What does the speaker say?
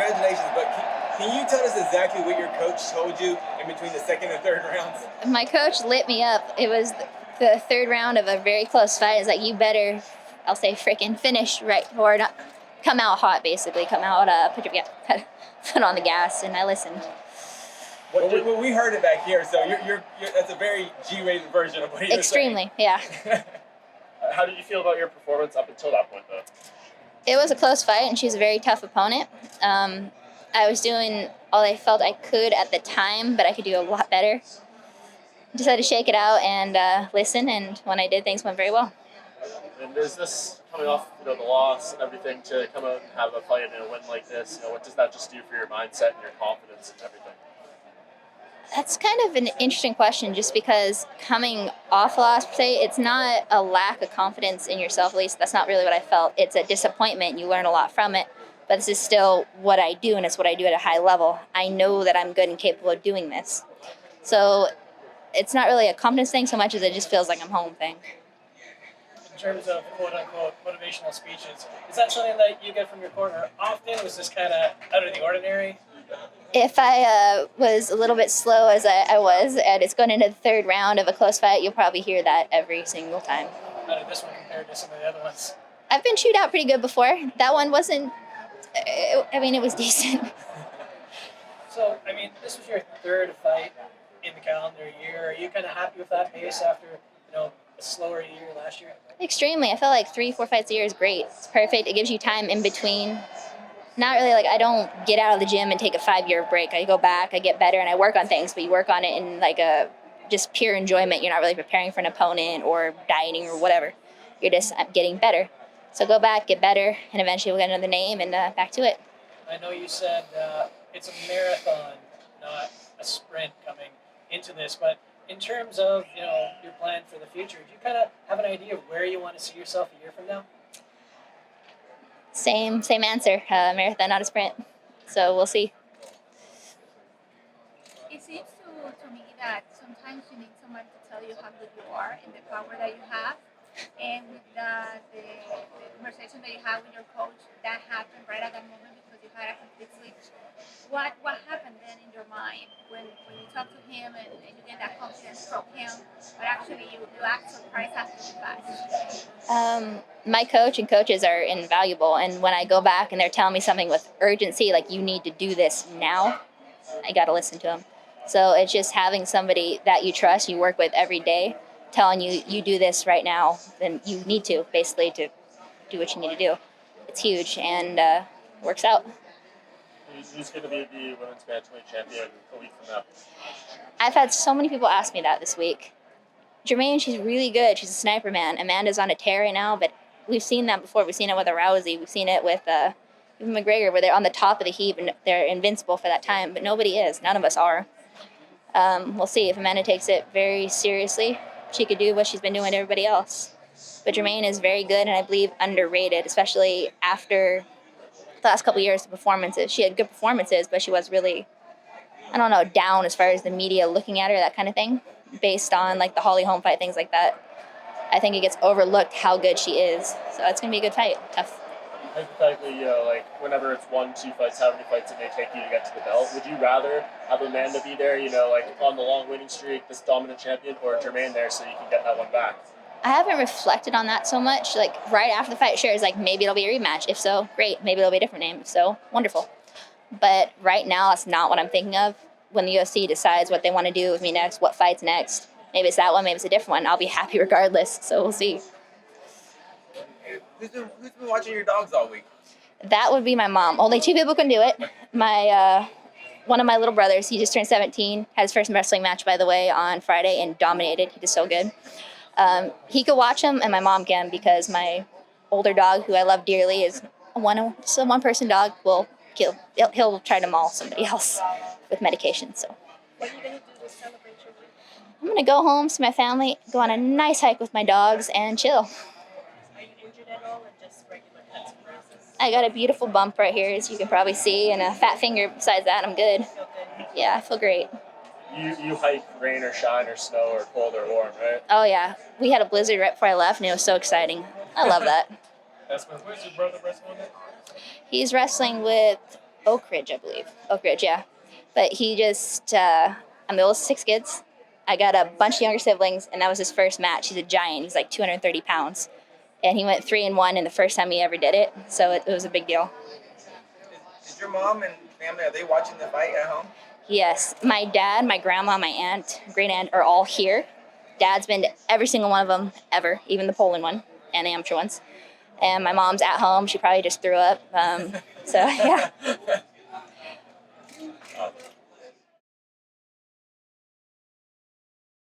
congratulations, but can you tell us exactly what your coach told you in between the second and third rounds? My coach lit me up. It was the third round of a very close fight. It's like, you better, I'll say, freaking finish right, or not, come out hot, basically. Come out, put your foot on the gas, and I listened. Well, we heard it back here, so you're that's a very G-rated version of what he was saying. Extremely, yeah. How did you feel about your performance up until that point, though? It was a close fight, and she's a very tough opponent. I was doing all I felt I could at the time, but I could do a lot better. Just had to shake it out and listen, and when I did, things went very well. And is this coming off, the loss and everything, to come out and have a fight and a win like this? What does that just do for your mindset and your confidence and everything? That's kind of an interesting question, just because coming off a loss, per se, it's not a lack of confidence in yourself. At least that's not really what I felt. It's a disappointment. You learn a lot from it, but this is still what I do, and it's what I do at a high level. I know that I'm good and capable of doing this. So it's not really a confidence thing so much as it just feels like I'm home thing. In terms of quote-unquote motivational speeches, is that something that you get from your corner often? Was this kind of out of the ordinary? If I was a little bit slow as I was, and it's going into the third round of a close fight, you'll probably hear that every single time. How did this one compare to some of the other ones? I've been chewed out pretty good before. That one wasn't, it was decent. So, this was your third fight in the calendar year. Are you kind of happy with that pace after, a slower year last year? Extremely. I feel like 3-4 fights a year is great. It's perfect. It gives you time in between. Not really I don't get out of the gym and take a 5-year break. I go back, I get better, and I work on things, but you work on it in a just pure enjoyment. You're not really preparing for an opponent or dieting or whatever. You're just getting better. So go back, get better, and eventually we'll get another name and back to it. I know you said it's a marathon, not a sprint coming into this, but in terms of your plan for the future, do you kind of have an idea of where you want to see yourself a year from now? Same answer. Marathon, not a sprint. So we'll see. It seems to me that sometimes you need someone to tell you how good you are and the power that you have. And with the conversation that you had with your coach, that happened right at that moment because you had a complete switch. What happened then in your mind when you talk to him and you get that confidence from him, but actually you act surprised after the fact? My coach and coaches are invaluable, and when I go back and they're telling me something with urgency, like you need to do this now, I got to listen to them. So it's just having somebody that you trust, you work with every day, telling you do this right now, then you need to, basically, to do what you need to do. It's huge, and works out. Who's going to be the women's bantamweight champion a week from now? I've had so many people ask me that this week. Germaine, she's really good. She's a sniper, man. Amanda's on a tear right now, but we've seen that before. We've seen it with a Rousey. We've seen it with even McGregor, where they're on the top of the heap and they're invincible for that time, but nobody is. None of us are. We'll see. If Amanda takes it very seriously, she could do what she's been doing to everybody else. But Germaine is very good, and I believe underrated, especially after the last couple of years of performances. She had good performances, but she was really, down as far as the media looking at her, that kind of thing, based on the Holly Holm fight, things like that. I think it gets overlooked how good she is. So it's going to be a good fight. Tough. Hypothetically, whenever it's 1-2 fights, how many fights it may take you to get to the belt, would you rather have Amanda be there, on the long winning streak, this dominant champion, or Germaine there so you can get that one back? I haven't reflected on that so much. Right after the fight, sure, it's maybe it'll be a rematch. If so, great. Maybe it'll be a different name. If so, wonderful. But right now, that's not what I'm thinking of. When the UFC decides what they want to do with me next, what fight's next, maybe it's that one, maybe it's a different one. I'll be happy regardless, so we'll see. Who's been watching your dogs all week? That would be my mom. Only 2 people can do it. One of my little brothers, he just turned 17, had his first wrestling match, by the way, on Friday, and dominated. He did so good. He could watch him, and my mom can, because my older dog, who I love dearly, is a one-person dog. He'll try to maul somebody else with medication. So What are you going to do to celebrate your win? I'm going to go home, see my family, go on a nice hike with my dogs, and chill. Are you injured at all, or just regular cuts and bruises? I got a beautiful bump right here, as you can probably see, and a fat finger besides that. I'm good. Feel good? Yeah, I feel great. You hike rain or shine or snow or cold or warm, right? Oh, yeah. We had a blizzard right before I left, and it was so exciting. I love that. Where's your brother wrestling? He's wrestling with Oak Ridge, I believe. Oak Ridge, yeah. But he just, I'm the oldest of 6 kids. I got a bunch of younger siblings, and that was his first match. He's a giant. He's like 230 pounds. And he went 3-1 in the first time he ever did it. So it was a big deal. Is your mom and family, are they watching the fight at home? Yes. My dad, my grandma, my aunt, great aunt are all here. Dad's been to every single one of them ever, even the Poland one and the amateur ones. And my mom's at home. She probably just threw up. So, yeah.